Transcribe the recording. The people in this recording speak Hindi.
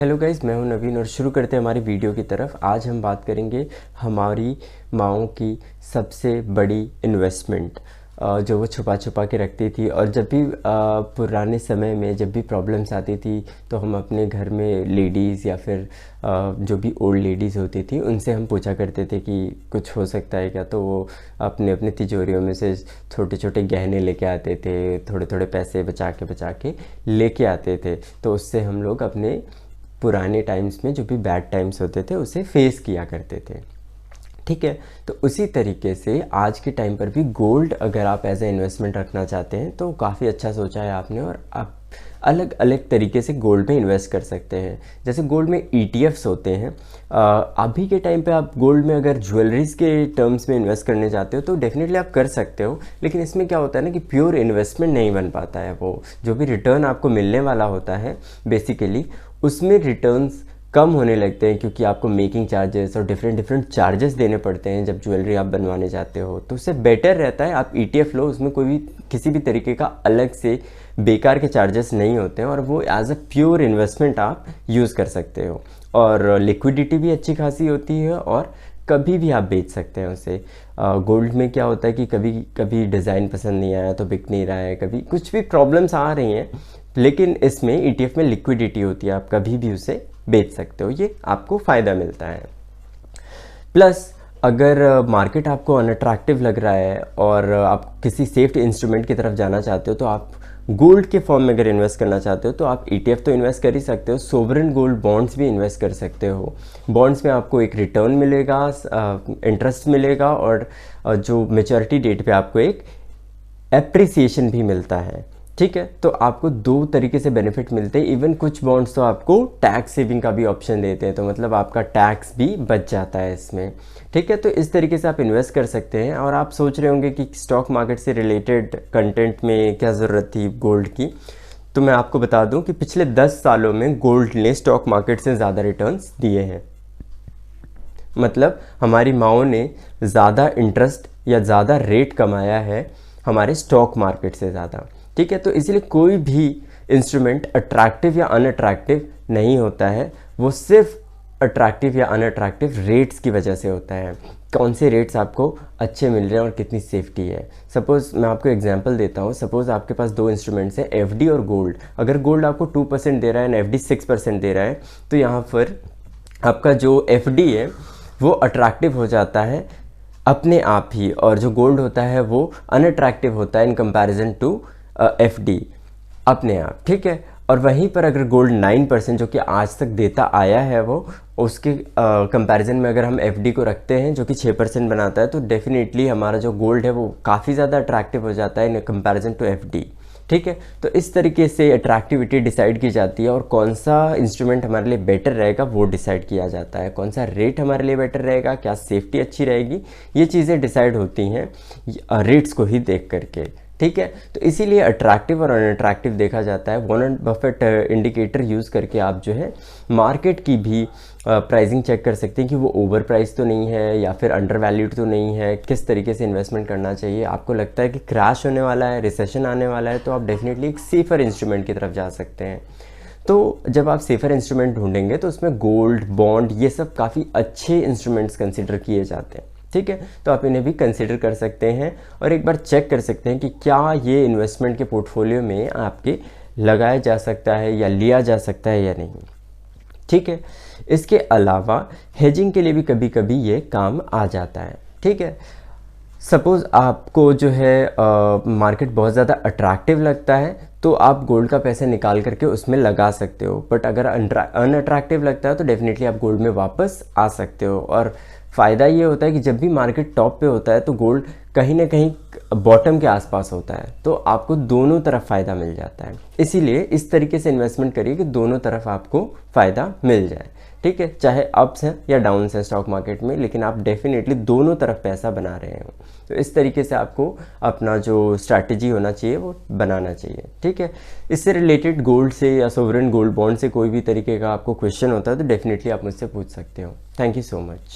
हेलो गाइस, मैं हूं नवीन और शुरू करते हैं हमारी वीडियो की तरफ। आज हम बात करेंगे हमारी माँओं की सबसे बड़ी इन्वेस्टमेंट जो वो छुपा छुपा के रखती थी। और जब भी पुराने समय में जब भी प्रॉब्लम्स आती थी तो हम अपने घर में लेडीज़ या फिर जो भी ओल्ड लेडीज़ होती थी उनसे हम पूछा करते थे कि कुछ हो सकता है क्या। तो वो अपने अपने तिजोरियों में से छोटे छोटे गहने लेके आते थे, थोड़े थोड़े पैसे बचा के लेके आते थे। तो उससे हम लोग अपने पुराने टाइम्स में जो भी बैड टाइम्स होते थे उसे फेस किया करते थे। ठीक है, तो उसी तरीके से आज के टाइम पर भी गोल्ड अगर आप एज ए इन्वेस्टमेंट रखना चाहते हैं तो काफ़ी अच्छा सोचा है आपने। और आप अलग अलग तरीके से गोल्ड में इन्वेस्ट कर सकते हैं। जैसे गोल्ड में ETFs होते हैं। अभी के टाइम पे आप गोल्ड में अगर ज्वेलरीज के टर्म्स में इन्वेस्ट करने जाते हो तो डेफिनेटली आप कर सकते हो, लेकिन इसमें क्या होता है ना कि प्योर इन्वेस्टमेंट नहीं बन पाता है। वो जो भी रिटर्न आपको मिलने वाला होता है बेसिकली उसमें रिटर्न्स कम होने लगते हैं, क्योंकि आपको मेकिंग चार्जेस और डिफरेंट चार्जेस देने पड़ते हैं जब ज्वेलरी आप बनवाने जाते हो। तो उससे बेटर रहता है आप ETF लो, उसमें कोई भी किसी भी तरीके का अलग से बेकार के चार्जेस नहीं होते हैं और वो एज अ प्योर इन्वेस्टमेंट आप यूज़ कर सकते हो। और लिक्विडिटी भी अच्छी खासी होती है और कभी भी आप बेच सकते हैं उसे। गोल्ड में क्या होता है कि कभी कभी डिज़ाइन पसंद नहीं आया तो बिक नहीं रहा है, कभी कुछ भी प्रॉब्लम्स आ रही हैं, लेकिन इसमें ETF में लिक्विडिटी होती है, आप कभी भी उसे बेच सकते हो, ये आपको फ़ायदा मिलता है। प्लस अगर मार्केट आपको अनअट्रैक्टिव लग रहा है और आप किसी सेफ्ड इंस्ट्रूमेंट की तरफ जाना चाहते हो तो आप गोल्ड के फॉर्म में अगर इन्वेस्ट करना चाहते हो तो आप ETF तो इन्वेस्ट कर ही सकते हो, सोवरेन गोल्ड बॉन्ड्स भी इन्वेस्ट कर सकते हो। बॉन्ड्स में आपको एक रिटर्न मिलेगा, इंटरेस्ट मिलेगा और जो मेचोरिटी डेट पे आपको एक एप्रिसिएशन भी मिलता है। ठीक है, तो आपको दो तरीके से बेनिफिट मिलते हैं। इवन कुछ बॉन्ड्स तो आपको टैक्स सेविंग का भी ऑप्शन देते हैं, तो मतलब आपका टैक्स भी बच जाता है इसमें। ठीक है, तो इस तरीके से आप इन्वेस्ट कर सकते हैं। और आप सोच रहे होंगे कि स्टॉक मार्केट से रिलेटेड कंटेंट में क्या ज़रूरत थी गोल्ड की, तो मैं आपको बता दूं कि पिछले 10 सालों में गोल्ड ने स्टॉक मार्केट से ज़्यादा रिटर्न्स दिए हैं। मतलब हमारी माँओं ने ज़्यादा इंटरेस्ट या ज़्यादा रेट कमाया है हमारे स्टॉक मार्केट से ज़्यादा। ठीक है, तो इसीलिए कोई भी इंस्ट्रूमेंट अट्रैक्टिव या अनअट्रैक्टिव नहीं होता है, वो सिर्फ अट्रैक्टिव या अनअट्रैक्टिव रेट्स की वजह से होता है। कौन से रेट्स आपको अच्छे मिल रहे हैं और कितनी सेफ्टी है। सपोज़ मैं आपको एग्जांपल देता हूँ। सपोज़ आपके पास दो इंस्ट्रूमेंट्स हैं, FD और गोल्ड। अगर गोल्ड आपको 2% दे रहा है और FD 6% दे रहा है तो यहाँ पर आपका जो FD है वो अट्रैक्टिव हो जाता है अपने आप ही, और जो गोल्ड होता है वो अनअट्रैक्टिव होता है इन कंपैरिजन टू FD अपने आप। ठीक है, और वहीं पर अगर गोल्ड 9% जो कि आज तक देता आया है वो उसके कंपैरिजन में अगर हम FD को रखते हैं जो कि 6% बनाता है तो डेफिनेटली हमारा जो गोल्ड है वो काफ़ी ज़्यादा अट्रैक्टिव हो जाता है इन कंपैरिजन टू FD। ठीक है, तो इस तरीके से अट्रैक्टिविटी डिसाइड की जाती है और कौन सा इंस्ट्रूमेंट हमारे लिए बेटर रहेगा वो डिसाइड किया जाता है। कौन सा रेट हमारे लिए बेटर रहेगा, क्या सेफ्टी अच्छी रहेगी, ये चीज़ें डिसाइड होती हैं रेट्स को ही देख करके। ठीक है, तो इसीलिए अट्रैक्टिव और अनअट्रैक्टिव देखा जाता है। वॉरेन बफेट इंडिकेटर यूज़ करके आप जो है मार्केट की भी प्राइसिंग चेक कर सकते हैं कि वो ओवर प्राइस तो नहीं है या फिर अंडर वैल्यूड तो नहीं है। किस तरीके से इन्वेस्टमेंट करना चाहिए। आपको लगता है कि क्रैश होने वाला है, रिसेशन आने वाला है, तो आप डेफिनेटली एक सेफर इंस्ट्रूमेंट की तरफ जा सकते हैं। तो जब आप सेफर इंस्ट्रूमेंट ढूंढेंगे तो उसमें गोल्ड, बॉन्ड, ये सब काफ़ी अच्छे इंस्ट्रूमेंट्स कंसिडर किए जाते हैं। ठीक है, तो आप इन्हें भी कंसिडर कर सकते हैं और एक बार चेक कर सकते हैं कि क्या ये इन्वेस्टमेंट के पोर्टफोलियो में आपके लगाया जा सकता है या लिया जा सकता है या नहीं। ठीक है, इसके अलावा हेजिंग के लिए भी कभी कभी ये काम आ जाता है। ठीक है, सपोज़ आपको जो है मार्केट बहुत ज़्यादा अट्रैक्टिव लगता है तो आप गोल्ड का पैसे निकाल करके उसमें लगा सकते हो, बट अगर अनअट्रैक्टिव लगता है तो डेफिनेटली आप गोल्ड में वापस आ सकते हो। और फ़ायदा ये होता है कि जब भी मार्केट टॉप पे होता है तो गोल्ड कहीं ना कहीं बॉटम के आसपास होता है, तो आपको दोनों तरफ फ़ायदा मिल जाता है। इसीलिए इस तरीके से इन्वेस्टमेंट करिए कि दोनों तरफ आपको फ़ायदा मिल जाए। ठीक है, चाहे अप्स हैं या डाउन्स हैं स्टॉक मार्केट में, लेकिन आप डेफिनेटली दोनों तरफ पैसा बना रहे हो। तो इस तरीके से आपको अपना जो स्ट्रैटेजी होना चाहिए वो बनाना चाहिए। ठीक है, इससे रिलेटेड गोल्ड से या सोवरेन गोल्ड बॉन्ड से कोई भी तरीके का आपको क्वेश्चन होता है तो डेफिनेटली आप मुझसे पूछ सकते हो। Thank you so much.